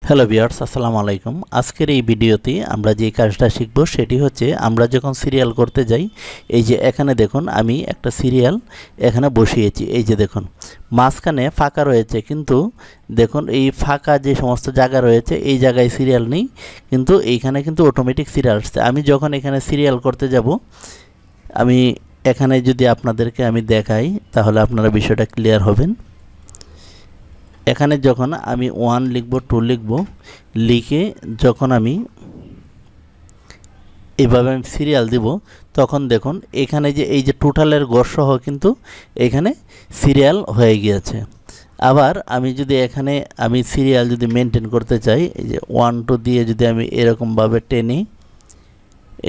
Hello viewers, আসসালামু আলাইকুম। আজকের এই ভিডিওতে আমরা যে কাজটা শিখব সেটি হচ্ছে আমরা যখন সিরিয়াল করতে যাই, এই যে এখানে দেখুন আমি একটা সিরিয়াল এখানে বসিয়েছি। এই যে দেখুন মাঝখানে ফাঁকা রয়েছে, কিন্তু দেখুন এই ফাঁকা যে সমস্ত জায়গা রয়েছে এই জায়গায় সিরিয়াল নেই, কিন্তু এইখানে কিন্তু অটোমেটিক সিরিয়াল আসছে। আমি যখন এখানে সিরিয়াল করতে যাব, আমি এখানে যদি আপনাদেরকে আমি দেখাই তাহলে আপনারা বিষয়টা ক্লিয়ার হবেন। এখানে যখন আমি 1 লিখব, 2 লিখব, লিখে যখন আমি এভাবে আমি সিরিয়াল দিব, তখন দেখুন এখানে যে এই যে টোটালের গড় সহ কিন্তু এখানে সিরিয়াল হয়ে গিয়েছে। আবার আমি যদি এখানে আমি সিরিয়াল যদি মেনটেন করতে চাই, এই যে 1 2 দিয়ে যদি আমি এরকমভাবে টেনে,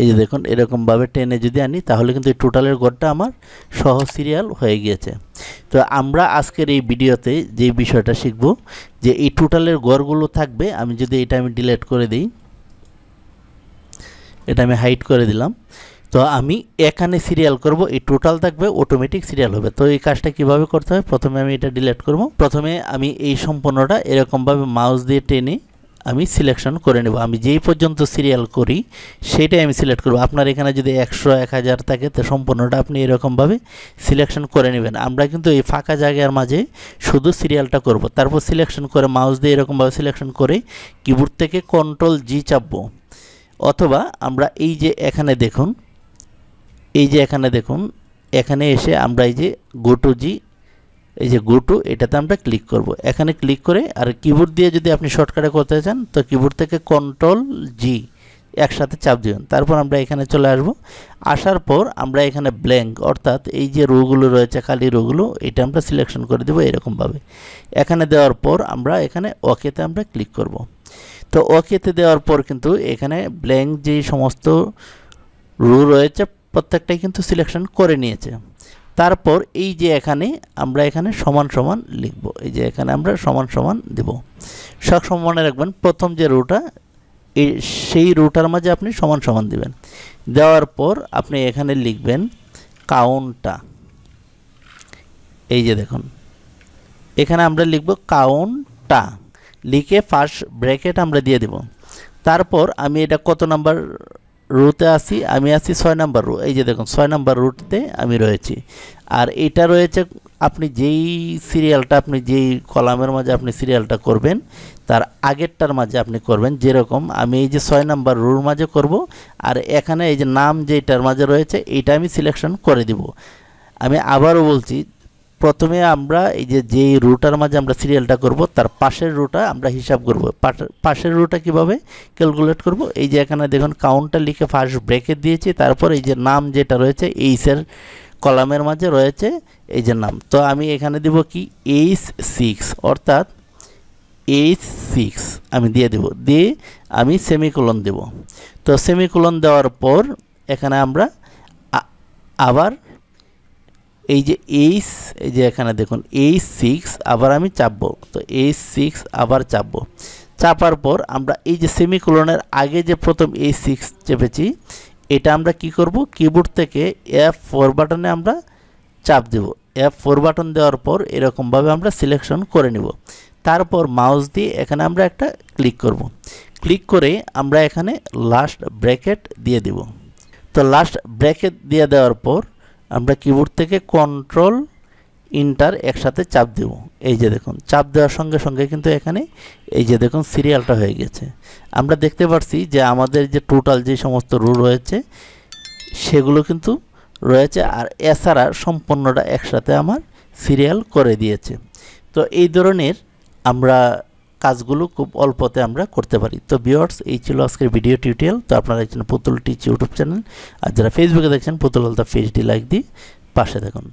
এই যে দেখুন এরকমভাবে টেনে যদি আনি, তাহলে কিন্তু এই টোটালের গড়টা আমার সহ সিরিয়াল হয়ে গিয়েছে। তো আমরা আজকের এই ভিডিওতে যে বিষয়টা শিখব, যে এই টোটালের গড়গুলো থাকবে। আমি যদি এটা আমি ডিলিট করে দিই, এটা আমি হাইড করে দিলাম, তো আমি এখানে সিরিয়াল করব, এই টোটাল থাকবে, অটোমেটিক সিরিয়াল হবে। তো এই কাজটা কিভাবে করতে হয়, প্রথমে আমি এটা ডিলিট করব। প্রথমে আমি এই সম্পূর্ণটা এরকমভাবে মাউস দিয়ে টেনে আমি সিলেকশন করে নেব। আমি যেই পর্যন্ত সিরিয়াল করি সেটাই আমি সিলেক্ট করব। আপনার এখানে যদি 100 1000 থাকে, তো সম্পূর্ণটা আপনি এরকমভাবে সিলেকশন করে নেবেন। আমরা কিন্তু এই ফাঁকা জায়গার মাঝে শুধু সিরিয়ালটা করব। তারপর সিলেকশন করে মাউস দিয়ে এরকমভাবে সিলেকশন করে কিবোর্ড থেকে Ctrl+G চাপবো, অথবা আমরা এই যে এখানে দেখুন, এই যে এখানে দেখুন, এখানে এসে আমরা এই যে গো টু জি, এই যে গো টু, এটাতে আমরা ক্লিক করব। এখানে ক্লিক করে, আর কিবোর্ড দিয়ে যদি আপনি শর্টকাটে করতে চান তো কিবোর্ড থেকে Ctrl+G একসাথে চাপ দিবেন। তারপর আমরা এখানে চলে আসব। আসার পর আমরা এখানে ব্ল্যাঙ্ক, অর্থাৎ এই যে রোগুলো রয়েছে, খালি রোগুলো, এটা আমরা সিলেকশন করে দেব এরকমভাবে। এখানে দেওয়ার পর আমরা এখানে ওকেতে আমরা ক্লিক করব। তো ওকেতে দেওয়ার পর কিন্তু এখানে ব্ল্যাঙ্ক যে সমস্ত রো রয়েছে প্রত্যেকটাই কিন্তু সিলেকশন করে নিয়েছে। তারপর এই যে এখানে আমরা এখানে সমান সমান লিখব, এই যে এখানে আমরা সমান সমান দেব। সব মনে রাখবেন, প্রথম যে রোটা সেই রোটার মাঝে আপনি সমান সমান দিবেন। দেওয়ার পর আপনি এখানে লিখবেন কাউন্টটা, এই যে দেখুন এখানে আমরা লিখব কাউন্টটা, লিখে ফার্স্ট ব্র্যাকেট আমরা দিয়ে দেব। তারপর আমি এটা কত নাম্বার রোতে আসি, আমি আসি 6 নাম্বার রো। এই যে দেখুন 6 নাম্বার রোতে আমি রয়েছি। আর এটা রয়েছে আপনি যেই সিরিয়ালটা, আপনি যেই কলামের মাঝে আপনি সিরিয়ালটা করবেন তার আগেরটার মাঝে আপনি করবেন। যেরকম আমি এই যে 6 নাম্বার রোর মাঝে করব, আর এখানে এই যে নাম যেটার মাঝে রয়েছে এইটা আমি সিলেকশন করে দিব। আমি আবারও বলছি, প্রথমে আমরা এই যে যেই রুটার মাঝে আমরা সিরিয়ালটা করব তার পাশের রুটা আমরা হিসাব করব। পাশের রুটা কিভাবে ক্যালকুলেট করব, এই যে এখানে দেখুন কাউন্টটা লিখে ফার্স্ট ব্র্যাকেট দিয়েছি। তারপর এই যে নাম যেটা রয়েছে এইসের কলামের মাঝে রয়েছে এই যে নাম, তো আমি এখানে দিব কি H6, অর্থাৎ H6 আমি দিয়ে দেব। দিয়ে আমি সেমিকোলন দেব। তো সেমিকোলন দেওয়ার পর এখানে আমরা আবার এই যে এই যে এখানে দেখুন H6 আবার আমি চাপবো। তো H6 আবার চাপবো। চাপার পর আমরা এই যে সেমিকোলনের আগে যে প্রথম H6 চেপেছি, এটা আমরা কি করব, কিবোর্ড থেকে F4 বাটনে আমরা চাপ দেব। F4 বাটন দেওয়ার পর এরকমভাবে আমরা সিলেকশন করে নিব। তারপর মাউস দিয়ে এখানে আমরা একটা ক্লিক করব। ক্লিক করে আমরা এখানে লাস্ট ব্র্যাকেট দিয়ে দেব। তো লাস্ট ব্র্যাকেট দিয়ে দেওয়ার পর আমরা কিবোর্ড থেকে কন্ট্রোল ইন্টার একসাথে চাপ দেব। এই যে দেখুন চাপ দেওয়ার সঙ্গে সঙ্গে কিন্তু এখানে এই যে দেখুন সিরিয়ালটা হয়ে গেছে। আমরা দেখতে পাচ্ছি যে আমাদের যে টোটাল যে সমস্ত রো রয়েছে সেগুলো কিন্তু রয়েছে, আর এছাড়া সম্পূর্ণটা একসাথে আমার সিরিয়াল করে দিয়েছে। তো এই ধরনের আমরা কাজগুলো খুব অল্পতে আমরা করতে পারি। তো ভিউয়ার্স, এই ছিল আজকের ভিডিও টিউটোরিয়াল। তো আপনারা দেখছেন পুতুল টিচ ইউটিউব চ্যানেল, আর যারা ফেসবুকে দেখছেন পুতুল আলতাফ পেজটি লাইক দিয়ে পাশে থাকুন।